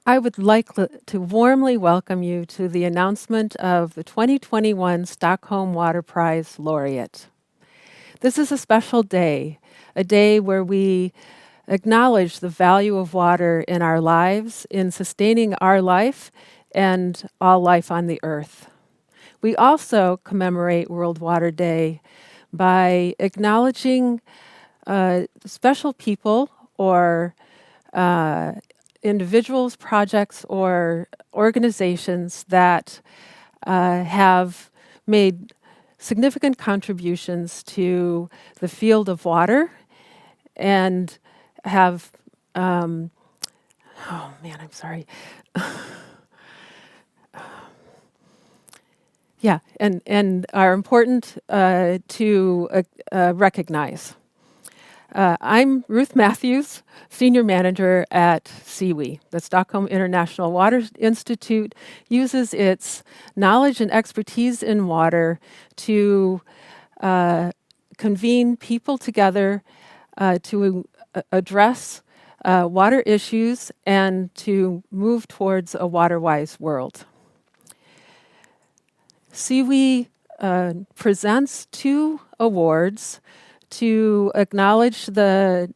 I would like to warmly welcome you to the announcement of the 2021 Stockholm Water Prize Laureate. This is a special day, a day where we acknowledge the value of water in our lives, in sustaining our life and all life on the earth. We also commemorate World Water Day by acknowledging special people or individuals, projects, or organizations that have made significant contributions to the field of water and have, oh man, I'm sorry. Yeah, and are important to recognize. I'm Ruth Matthews, Senior Manager at SIWI. The Stockholm International Water Institute uses its knowledge and expertise in water to convene people together to address water issues and to move towards a water-wise world. SIWI presents 2 awards to acknowledge the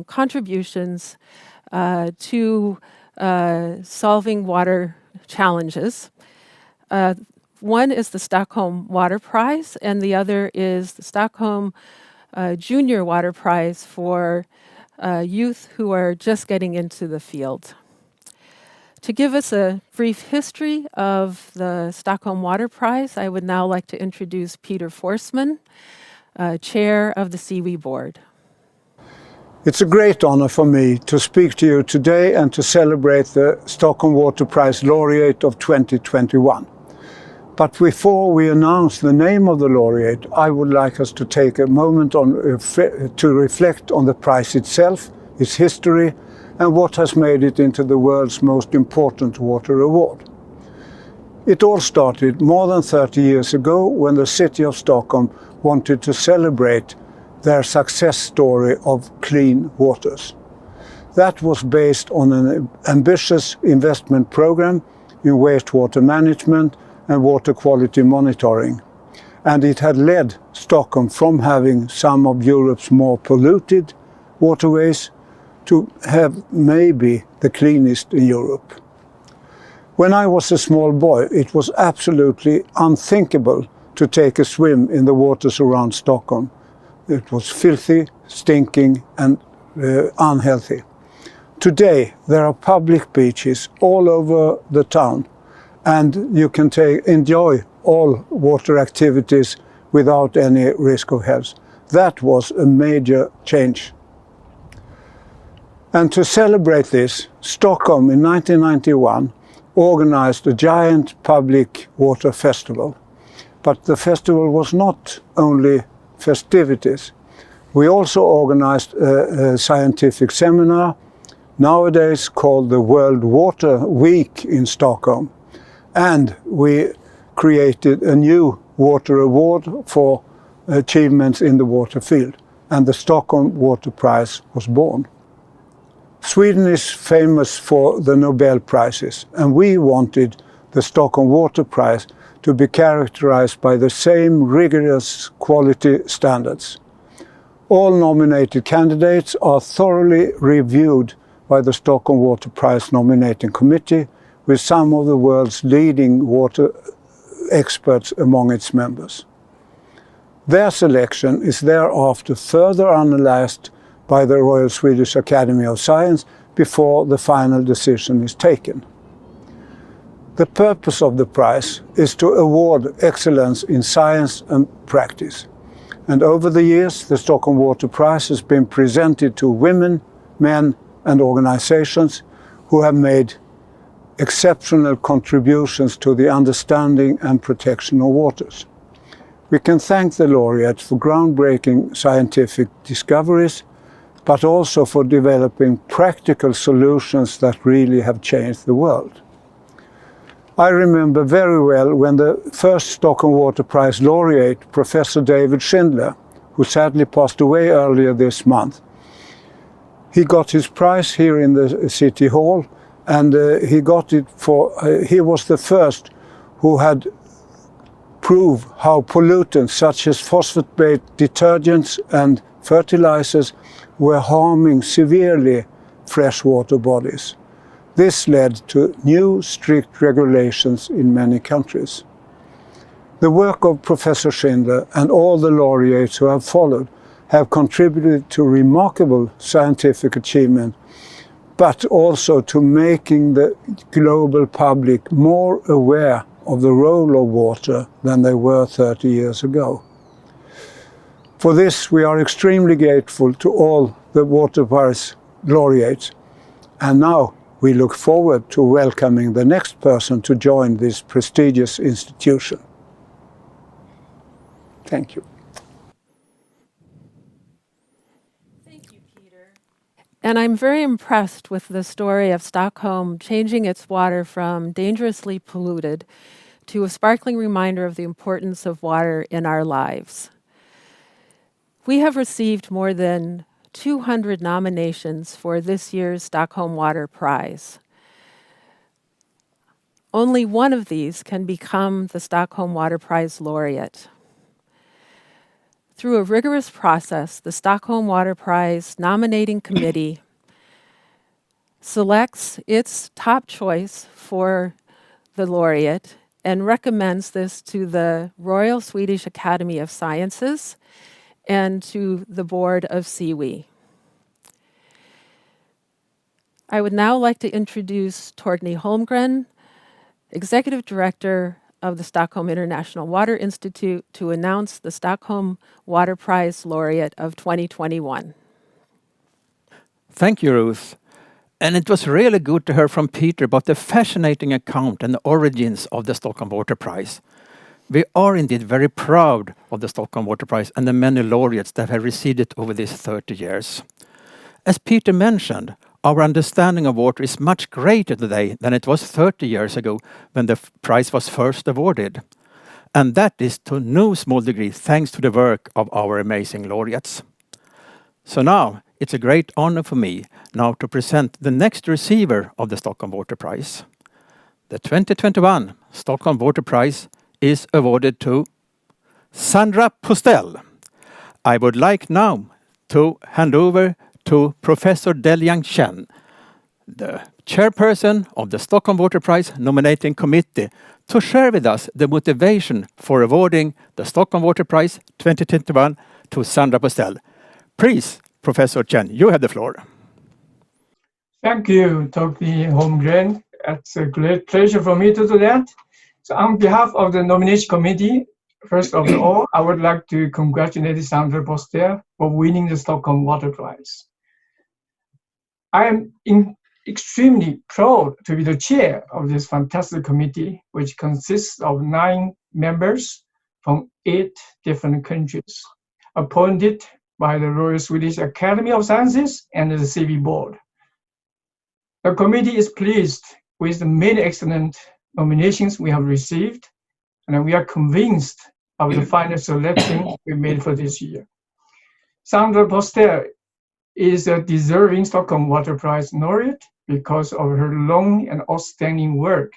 contributions to solving water challenges. One is the Stockholm Water Prize, and the other is the Stockholm Junior Water Prize for youth who are just getting into the field. To give us a brief history of the Stockholm Water Prize, I would now like to introduce Peter Forsman, Chair of the SIWI Board. It's a great honor for me to speak to you today and to celebrate the Stockholm Water Prize Laureate of 2021. But before we announce the name of the laureate, I would like us to take a moment to reflect on the prize itself, its history, and what has made it into the world's most important water award. It all started more than 30 years ago when the city of Stockholm wanted to celebrate their success story of clean waters. That was based on an ambitious investment program in wastewater management and water quality monitoring. And it had led Stockholm from having some of Europe's more polluted waterways to have maybe the cleanest in Europe. When I was a small boy, it was absolutely unthinkable to take a swim in the waters around Stockholm. It was filthy, stinking, and unhealthy. Today, there are public beaches all over the town, and you can enjoy all water activities without any risk of health. That was a major change. And to celebrate this, Stockholm in 1991 organized a giant public water festival. But the festival was not only festivities. We also organized a scientific seminar, nowadays called the World Water Week in Stockholm. And we created a new water award for achievements in the water field. And the Stockholm Water Prize was born. Sweden is famous for the Nobel Prizes, and we wanted the Stockholm Water Prize to be characterized by the same rigorous quality standards. All nominated candidates are thoroughly reviewed by the Stockholm Water Prize nominating committee, with some of the world's leading water experts among its members. Their selection is thereafter further analyzed by the Royal Swedish Academy of Science before the final decision is taken. The purpose of the prize is to award excellence in science and practice. And over the years, the Stockholm Water Prize has been presented to women, men, and organizations who have made exceptional contributions to the understanding and protection of waters. We can thank the laureate for groundbreaking scientific discoveries, but also for developing practical solutions that really have changed the world. I remember very well when the first Stockholm Water Prize laureate, Professor David Schindler, who sadly passed away earlier this month, he got his prize here in the City Hall, and he got it for, he was the first who had proved how pollutants such as phosphate-based detergents and fertilizers were harming severely freshwater bodies. This led to new strict regulations in many countries. The work of Professor Schindler and all the laureates who have followed have contributed to remarkable scientific achievement, but also to making the global public more aware of the role of water than they were 30 years ago. For this, we are extremely grateful to all the Water Prize laureates, and now we look forward to welcoming the next person to join this prestigious institution. Thank you. Thank you, Peter. And I'm very impressed with the story of Stockholm changing its water from dangerously polluted to a sparkling reminder of the importance of water in our lives. We have received more than 200 nominations for this year's Stockholm Water Prize. Only one of these can become the Stockholm Water Prize laureate. Through a rigorous process, the Stockholm Water Prize nominating committee selects its top choice for the laureate and recommends this to the Royal Swedish Academy of Sciences and to the board of SIWI. I would now like to introduce Torgny Holmgren, Executive Director of the Stockholm International Water Institute, to announce the Stockholm Water Prize laureate of 2021. Thank you, Ruth. And it was really good to hear from Peter about the fascinating account and the origins of the Stockholm Water Prize. We are indeed very proud of the Stockholm Water Prize and the many laureates that have received it over these 30 years. As Peter mentioned, our understanding of water is much greater today than it was 30 years ago when the prize was first awarded. And that is to no small degree thanks to the work of our amazing laureates. So now, it's a great honor for me now to present the next receiver of the Stockholm Water Prize. The 2021 Stockholm Water Prize is awarded to Sandra Postel. I would like now to hand over to Professor Deliang Chen, the chairperson of the Stockholm Water Prize nominating committee, to share with us the motivation for awarding the Stockholm Water Prize 2021 to Sandra Postel. Please, Professor Chen, you have the floor. Thank you, Torgny Holmgren. It's a great pleasure for me to do that. So on behalf of the nomination committee, first of all, I would like to congratulate Sandra Postel for winning the Stockholm Water Prize. I am extremely proud to be the chair of this fantastic committee, which consists of 9 members from 8 different countries, appointed by the Royal Swedish Academy of Sciences and the SIWI board. The committee is pleased with the many excellent nominations we have received, and we are convinced of the final selection we made for this year. Sandra Postel is a deserving Stockholm Water Prize laureate because of her long and outstanding work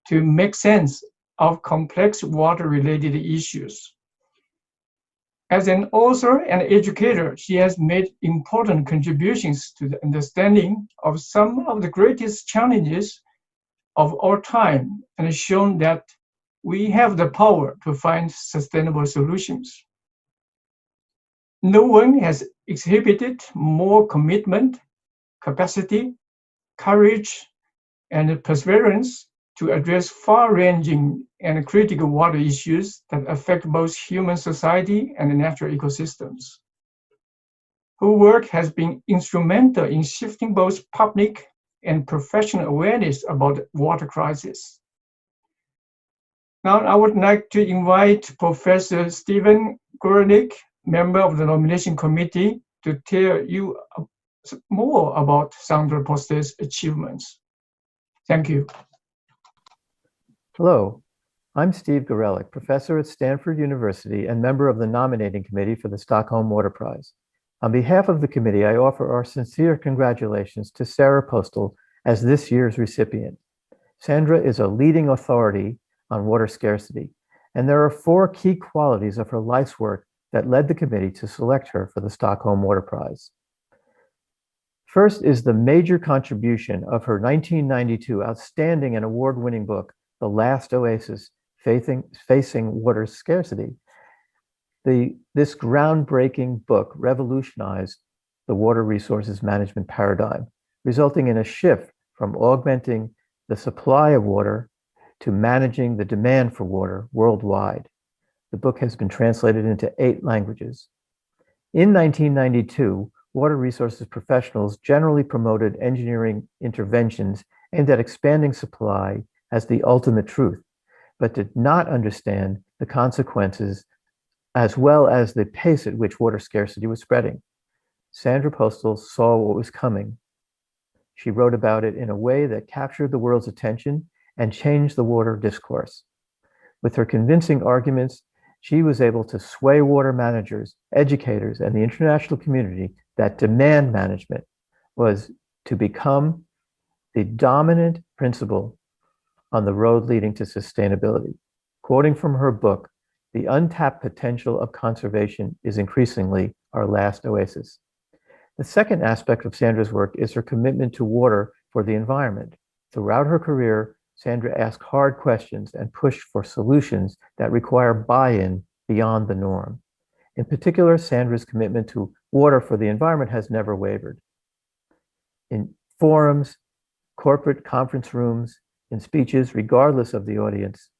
to make sense of complex water-related issues. As an author and educator, she has made important contributions to the understanding of some of the greatest challenges of our time and has shown that we have the power to find sustainable solutions. No one has exhibited more commitment, capacity, courage, and perseverance to address far-ranging and critical water issues that affect both human society and natural ecosystems. Her work has been instrumental in shifting both public and professional awareness about the water crisis. Now I would like to invite Professor Stephen Gornick, member of the nomination committee, to tell you more about Sandra Postel's achievements. Thank you. Hello, I'm Steve Gorelick, professor at Stanford University and member of the nominating committee for the Stockholm Water Prize. On behalf of the committee, I offer our sincere congratulations to Sandra Postel as this year's recipient. Sandra is a leading authority on water scarcity, and there are 4 key qualities of her life's work that led the committee to select her for the Stockholm Water Prize. First is the major contribution of her 1992 outstanding and award-winning book, The Last Oasis, Facing Water Scarcity. This groundbreaking book revolutionized the water resources management paradigm, resulting in a shift from augmenting the supply of water to managing the demand for water worldwide. The book has been translated into 8 languages. In 1992, water resources professionals generally promoted engineering interventions aimed at expanding supply as the ultimate truth, but did not understand the consequences as well as the pace at which water scarcity was spreading. Sandra Postel saw what was coming. She wrote about it in a way that captured the world's attention and changed the water discourse. With her convincing arguments, she was able to sway water managers, educators, and the international community that demand management was to become the dominant principle on the road leading to sustainability. Quoting from her book, "The untapped potential of conservation is increasingly our last oasis." The second aspect of Sandra's work is her commitment to water for the environment. Throughout her career, Sandra asked hard questions and pushed for solutions that require buy-in beyond the norm. In particular, Sandra's commitment to water for the environment has never wavered. In forums, corporate conference rooms, in speeches, regardless of the audience,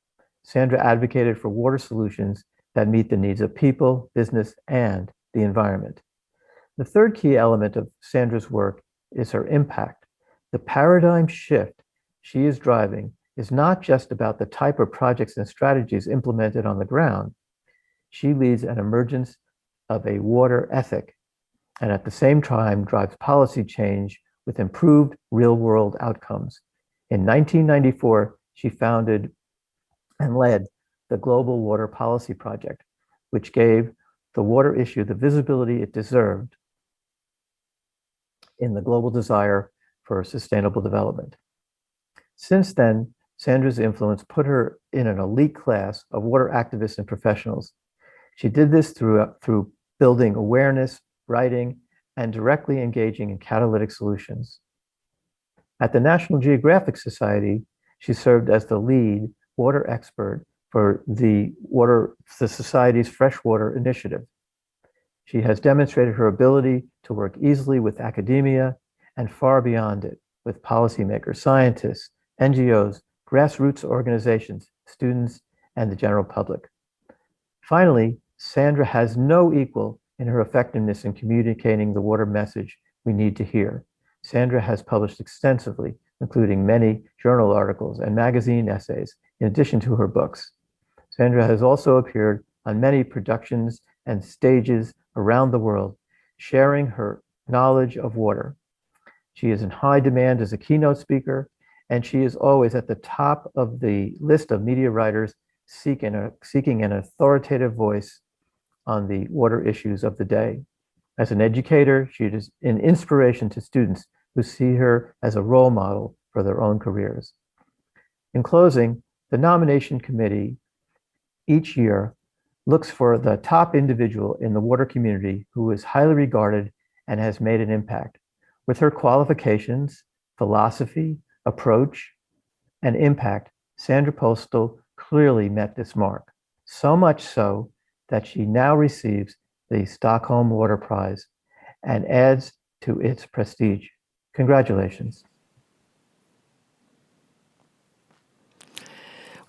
Sandra advocated for water solutions that meet the needs of people, business, and the environment. The third key element of Sandra's work is her impact. The paradigm shift she is driving is not just about the type of projects and strategies implemented on the ground. She leads an emergence of a water ethic, and at the same time drives policy change with improved real-world outcomes. In 1994, she founded and led the Global Water Policy Project, which gave the water issue the visibility it deserved in the global desire for sustainable development. Since then, Sandra's influence put her in an elite class of water activists and professionals. She did this through building awareness, writing, and directly engaging in catalytic solutions. At the National Geographic Society, she served as the lead water expert for the Society's freshwater initiative. She has demonstrated her ability to work easily with academia and far beyond it, with policymakers, scientists, NGOs, grassroots organizations, students, and the general public. Finally, Sandra has no equal in her effectiveness in communicating the water message we need to hear. Sandra has published extensively, including many journal articles and magazine essays, in addition to her books. Sandra has also appeared on many productions and stages around the world, sharing her knowledge of water. She is in high demand as a keynote speaker, and she is always at the top of the list of media writers seeking an authoritative voice on the water issues of the day. As an educator, she is an inspiration to students who see her as a role model for their own careers. In closing, the nomination committee each year looks for the top individual in the water community who is highly regarded and has made an impact. With her qualifications, philosophy, approach, and impact, Sandra Postel clearly met this mark, so much so that she now receives the Stockholm Water Prize and adds to its prestige. Congratulations.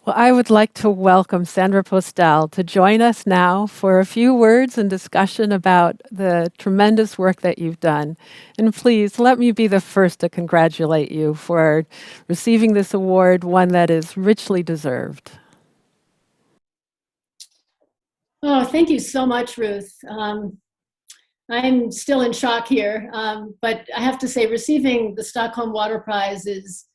Well, I would like to welcome Sandra Postel to join us now for a few words and discussion about the tremendous work that you've done. And please let me be the first to congratulate you for receiving this award, one that is richly deserved. Oh, thank you so much, Ruth. I'm still in shock here, but I have to say receiving the Stockholm Water Prize is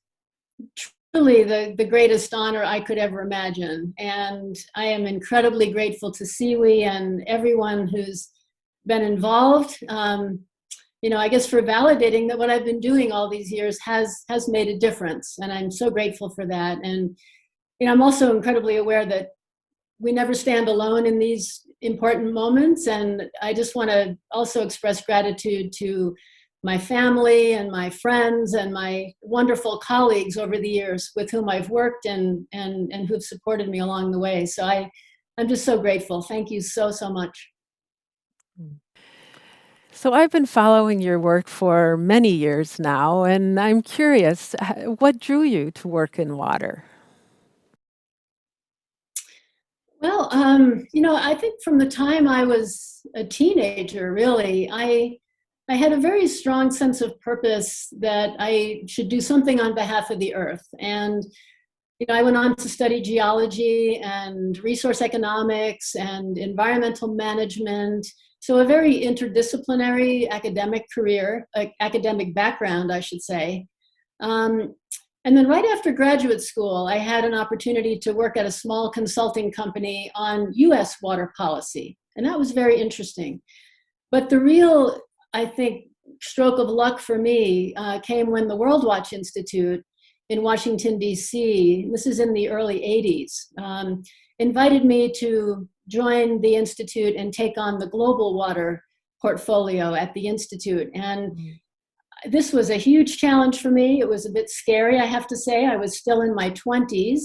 truly the greatest honor I could ever imagine. And I am incredibly grateful to Siwi and everyone who's been involved, I guess for validating that what I've been doing all these years has made a difference. And I'm so grateful for that. And, I'm also incredibly aware that we never stand alone in these important moments. And I just want to also express gratitude to my family and my friends and my wonderful colleagues over the years with whom I've worked and who've supported me along the way. So I'm just so grateful. Thank you so, so much. So I've been following your work for many years now, and I'm curious, what drew you to work in water? Well, I think from the time I was a teenager, really, I had a very strong sense of purpose that I should do something on behalf of the earth. And, I went on to study geology and resource economics and environmental management. So a very interdisciplinary academic career, academic background, I should say. And then right after graduate school, I had an opportunity to work at a small consulting company on US water policy. And that was very interesting. But the real, I think, stroke of luck for me came when the World Watch Institute in Washington, D.C., this is in the early 80s, invited me to join the Institute and take on the global water portfolio at the Institute. And this was a huge challenge for me. It was a bit scary, I have to say. I was still in my 20s.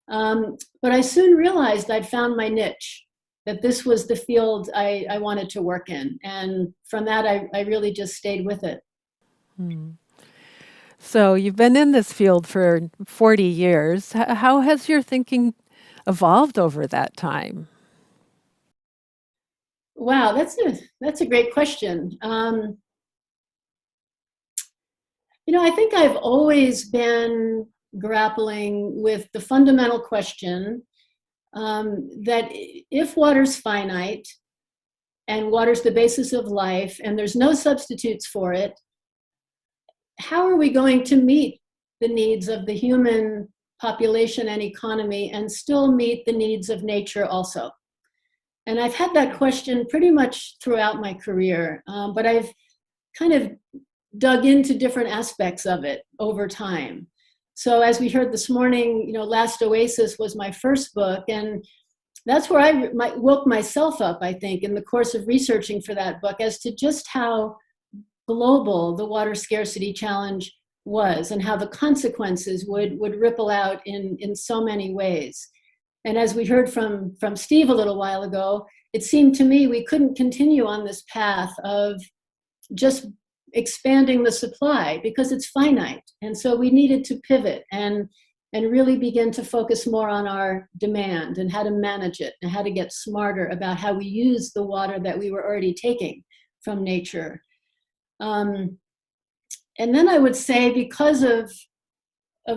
But I soon realized I'd found my niche, that this was the field I wanted to work in. And from that, I really just stayed with it. So you've been in this field for 40 years. How has your thinking evolved over that time? Wow, that's a great question. I think I've always been grappling with the fundamental question that if water's finite and water's the basis of life and there's no substitutes for it, how are we going to meet the needs of the human population and economy and still meet the needs of nature also? And I've had that question pretty much throughout my career, but I've kind of dug into different aspects of it over time. So as we heard this morning, Last Oasis was my first book, and that's where I woke myself up, I think, in the course of researching for that book as to just how global the water scarcity challenge was and how the consequences would ripple out in so many ways. And as we heard from Steve a little while ago, it seemed to me we couldn't continue on this path of just expanding the supply because it's finite. And so we needed to pivot and really begin to focus more on our demand and how to manage it and how to get smarter about how we use the water that we were already taking from nature. And then I would say because of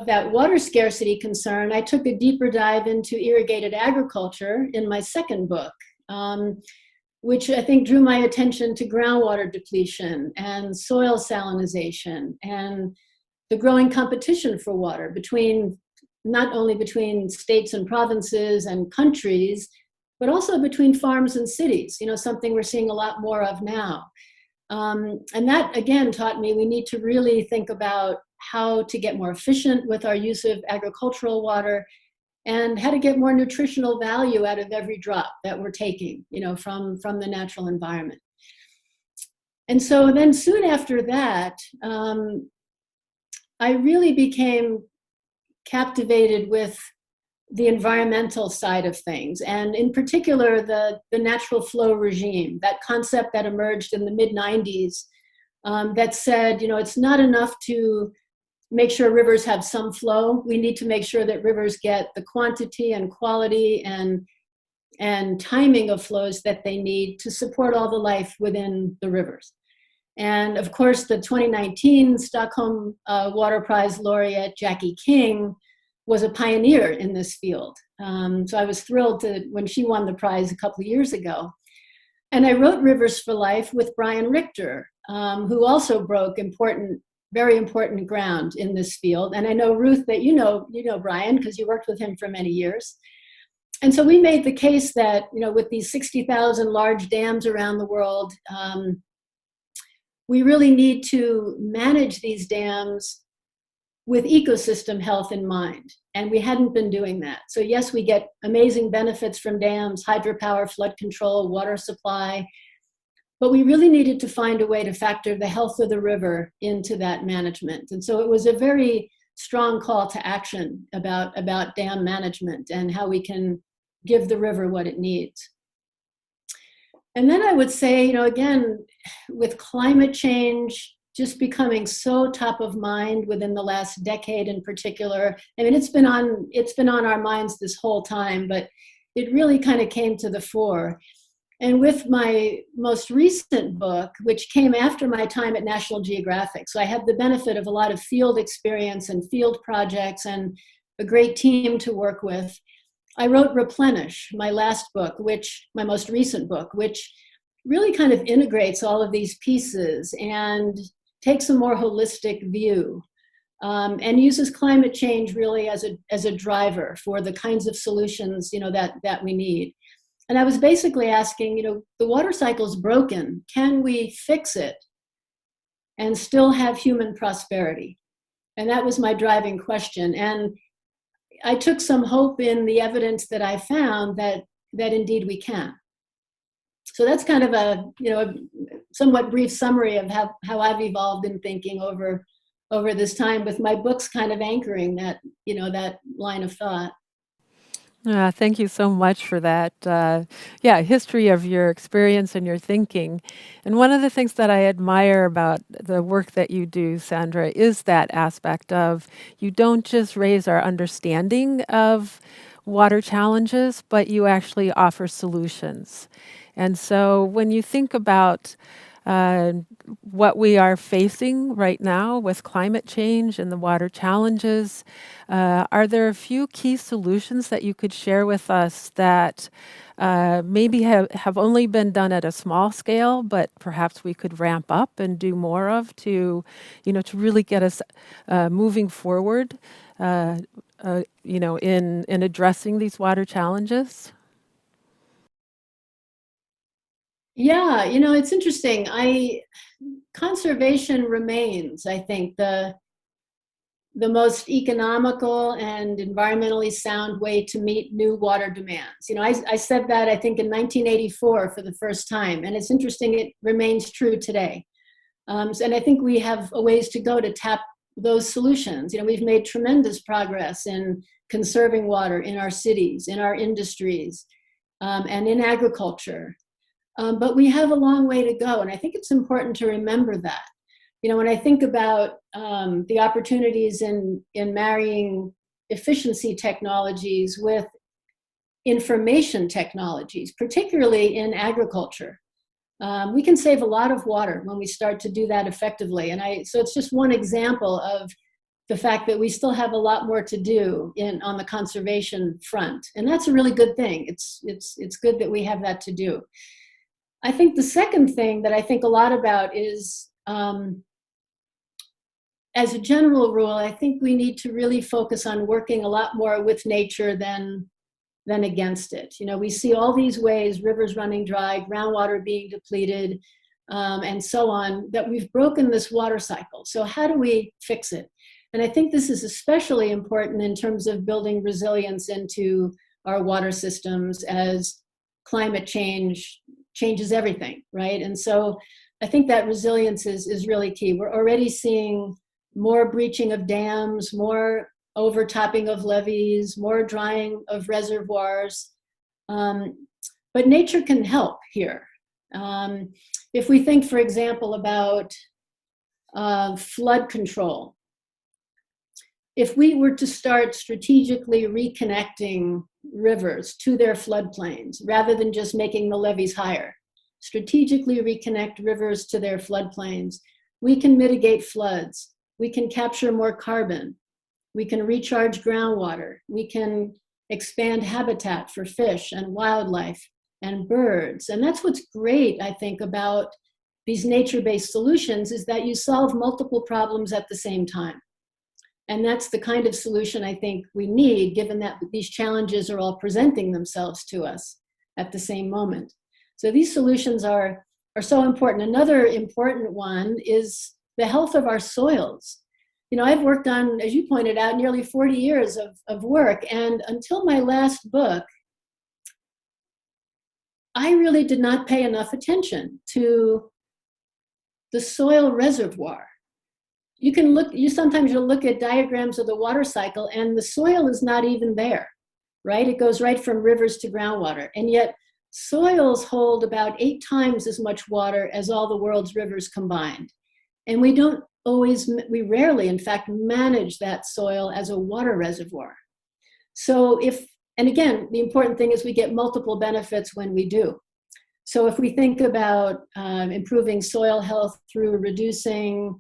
that water scarcity concern, I took a deeper dive into irrigated agriculture in my second book, which I think drew my attention to groundwater depletion and soil salinization and the growing competition for water not only between states and provinces and countries, but also between farms and cities, something we're seeing a lot more of now. And that, again, taught me we need to really think about how to get more efficient with our use of agricultural water and how to get more nutritional value out of every drop that we're taking, from the natural environment. And so then soon after that, I really became captivated with the environmental side of things, and in particular, the natural flow regime, that concept that emerged in the mid-90s that said, it's not enough to make sure rivers have some flow. We need to make sure that rivers get the quantity and quality and timing of flows that they need to support all the life within the rivers. And of course, the 2019 Stockholm Water Prize laureate, Jackie King, was a pioneer in this field. So I was thrilled when she won the prize a couple of years ago. And I wrote Rivers for Life with Brian Richter, who also broke very important ground in this field. And I know, Ruth, that you know Brian, because you worked with him for many years. And so we made the case that, with these 60,000 large dams around the world, we really need to manage these dams with ecosystem health in mind. And we hadn't been doing that. So yes, we get amazing benefits from dams, hydropower, flood control, water supply, but we really needed to find a way to factor the health of the river into that management. And so it was a very strong call to action about dam management and how we can give the river what it needs. And then I would say, you know, again, with climate change just becoming so top of mind within the last decade in particular, I mean, it's been on our minds this whole time, but it really kind of came to the fore. And with my most recent book, which came after my time at National Geographic, so I had the benefit of a lot of field experience and field projects and a great team to work with, I wrote Replenish, my last book, my most recent book, which really kind of integrates all of these pieces and takes a more holistic view, and uses climate change really as a driver for the kinds of solutions, you know, that we need. And I was basically asking, you know, the water cycle's broken. Can we fix it and still have human prosperity? And that was my driving question. And I took some hope in the evidence that I found that indeed we can. So that's kind of a, you know, a somewhat brief summary of how I've evolved in thinking over this time, with my books kind of anchoring that, you know, that line of thought. Thank you so much for that. History of your experience and your thinking. And one of the things that I admire about the work that you do, Sandra, is that aspect of you don't just raise our understanding of water challenges, but you actually offer solutions. And so when you think about what we are facing right now with climate change and the water challenges, are there a few key solutions that you could share with us that maybe have only been done at a small scale, but perhaps we could ramp up and do more of to really get us moving forward, in addressing these water challenges? Yeah, you know, it's interesting. Conservation remains, I think, the most economical and environmentally sound way to meet new water demands. You know, I said that, I think, in 1984 for the first time, and it's interesting, it remains true today. And I think we have a ways to go to tap those solutions. You know, we've made tremendous progress in conserving water in our cities, in our industries, and in agriculture. But we have a long way to go, and I think it's important to remember that. You know, when I think about the opportunities in marrying efficiency technologies with information technologies, particularly in agriculture, we can save a lot of water when we start to do that effectively. And so it's just one example of the fact that we still have a lot more to do on the conservation front, and that's a really good thing. It's good that we have that to do. I think the second thing that I think a lot about is, as a general rule, I think we need to really focus on working a lot more with nature than against it. You know, we see all these ways, rivers running dry, groundwater being depleted, and so on, that we've broken this water cycle. So how do we fix it? And I think this is especially important in terms of building resilience into our water systems as climate change changes everything, right? And so I think that resilience is really key. We're already seeing more breaching of dams, more overtopping of levees, more drying of reservoirs. But nature can help here. If we think, for example, about flood control, if we were to start strategically reconnecting rivers to their floodplains, rather than just making the levees higher, strategically reconnect rivers to their floodplains, we can mitigate floods, we can capture more carbon, we can recharge groundwater, we can expand habitat for fish and wildlife and birds. And that's what's great, I think, about these nature-based solutions, is that you solve multiple problems at the same time. And that's the kind of solution I think we need, given that these challenges are all presenting themselves to us at the same moment. So these solutions are are so important. Another important one is the health of our soils. I've worked on, as you pointed out, nearly 40 years of work, and until my last book, I really did not pay enough attention to the soil reservoir. Sometimes you'll look at diagrams of the water cycle and the soil is not even there, right? It goes right from rivers to groundwater. And yet soils hold about 8 times as much water as all the world's rivers combined. And we rarely, in fact, manage that soil as a water reservoir. And again, the important thing is we get multiple benefits when we do. So if we think about improving soil health through reducing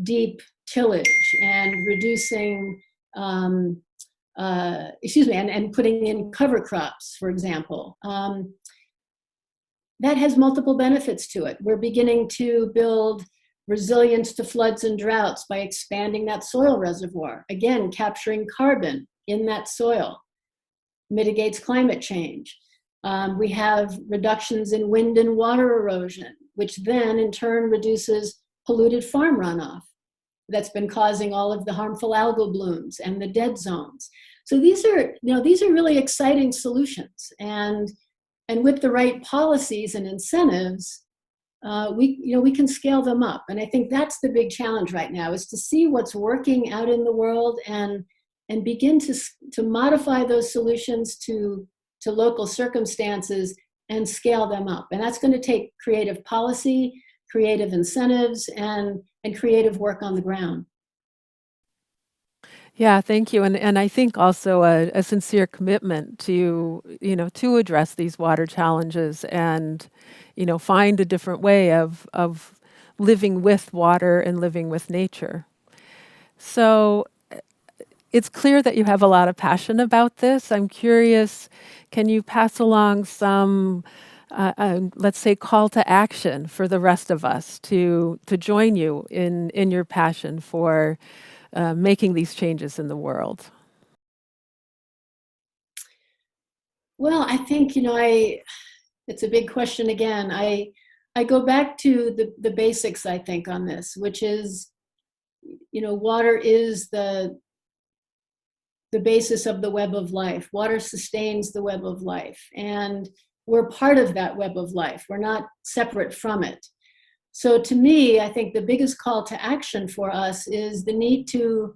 deep tillage and reducing, and putting in cover crops, for example, that has multiple benefits to it. We're beginning to build resilience to floods and droughts by expanding that soil reservoir. Again, capturing carbon in that soil mitigates climate change. We have reductions in wind and water erosion, which then in turn reduces polluted farm runoff that's been causing all of the harmful algal blooms and the dead zones. So these are really exciting solutions, and with the right policies and incentives, we can scale them up. And I think that's the big challenge right now, is to see what's working out in the world and begin to modify those solutions to local circumstances and scale them up. And that's going to take creative policy, creative incentives, and creative work on the ground. Yeah, thank you. And I think also a sincere commitment to address these water challenges and, find a different way of living with water and living with nature. So it's clear that you have a lot of passion about this. I'm curious, can you pass along some, let's say, call to action for the rest of us to join you in your passion for making these changes in the world? Well, I think, it's a big question again. I go back to the basics, I think, on this, which is, water is the basis of the web of life. Water sustains the web of life, and we're part of that web of life. We're not separate from it. So to me, I think the biggest call to action for us is the need to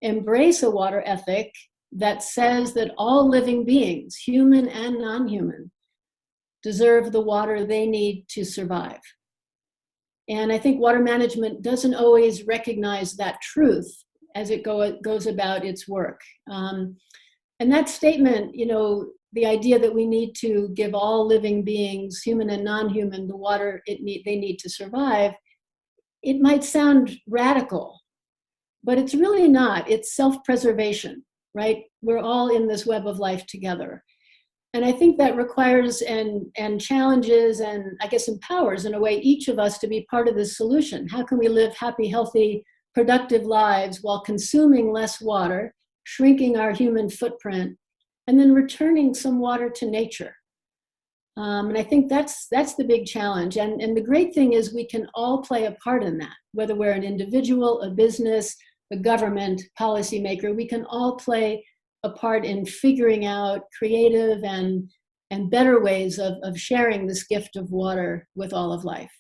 embrace a water ethic that says that all living beings, human and non-human, deserve the water they need to survive. And I think water management doesn't always recognize that truth as it goes about its work. And that statement, the idea that we need to give all living beings, human and non-human, the water they need to survive, it might sound radical, but it's really not. It's self-preservation, right? We're all in this web of life together. And I think that requires and challenges and I guess empowers in a way each of us to be part of this solution. How can we live happy, healthy, productive lives while consuming less water, shrinking our human footprint, and then returning some water to nature? And I think that's the big challenge. And the great thing is we can all play a part in that, whether we're an individual, a business, a government, policymaker, we can all play a part in figuring out creative and better ways of sharing this gift of water with all of life.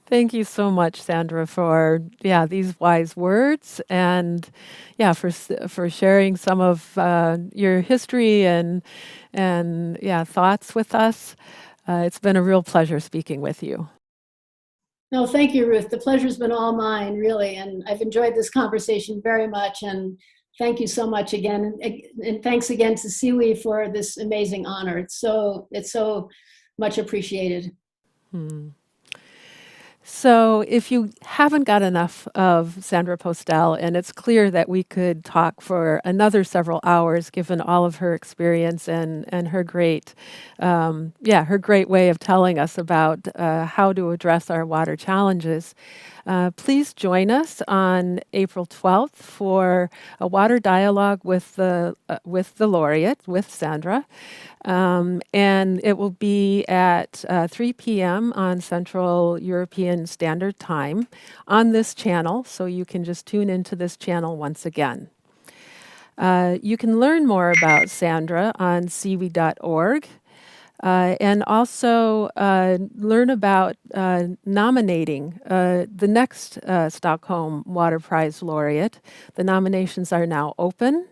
Thank you so much, Sandra, for these wise words and for sharing some of your history and thoughts with us. It's been a real pleasure speaking with you. No, thank you, Ruth. The pleasure's been all mine, really, and I've enjoyed this conversation very much. And thank you so much again, and thanks again to Siwi for this amazing honor. It's so much appreciated. So if you haven't got enough of Sandra Postel, and it's clear that we could talk for another several hours given all of her experience and her great way of telling us about how to address our water challenges, Please join us on April 12th for a water dialogue with the laureate, with Sandra. And it will be at 3 p.m. on Central European Standard Time on this channel, so you can just tune into this channel once again. You can learn more about Sandra on CW.org. And also learn about nominating the next Stockholm Water Prize laureate. The nominations are now open,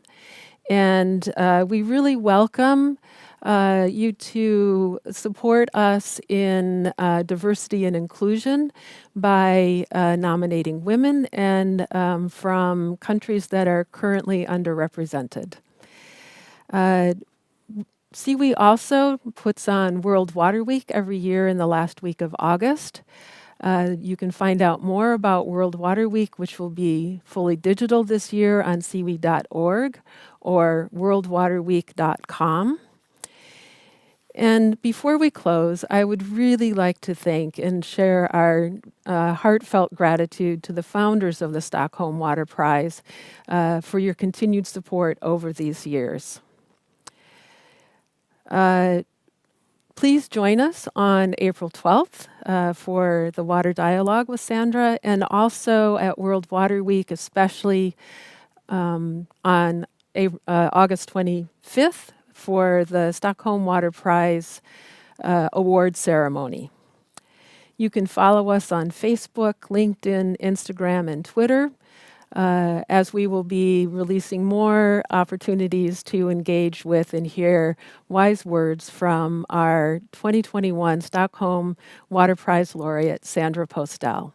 and we really welcome you to support us in diversity and inclusion by nominating women and from countries that are currently underrepresented. CW also puts on World Water Week every year in the last week of August. You can find out more about World Water Week, which will be fully digital this year, on CW.org or worldwaterweek.com. And before we close, I would really like to thank and share our heartfelt gratitude to the founders of the Stockholm Water Prize for your continued support over these years. Please join us on April 12th for the Water Dialogue with Sandra, and also at World Water Week, especially on August 25th for the Stockholm Water Prize award ceremony. You can follow us on Facebook, LinkedIn, Instagram, and Twitter, as we will be releasing more opportunities to engage with and hear wise words from our 2021 Stockholm Water Prize laureate, Sandra Postel.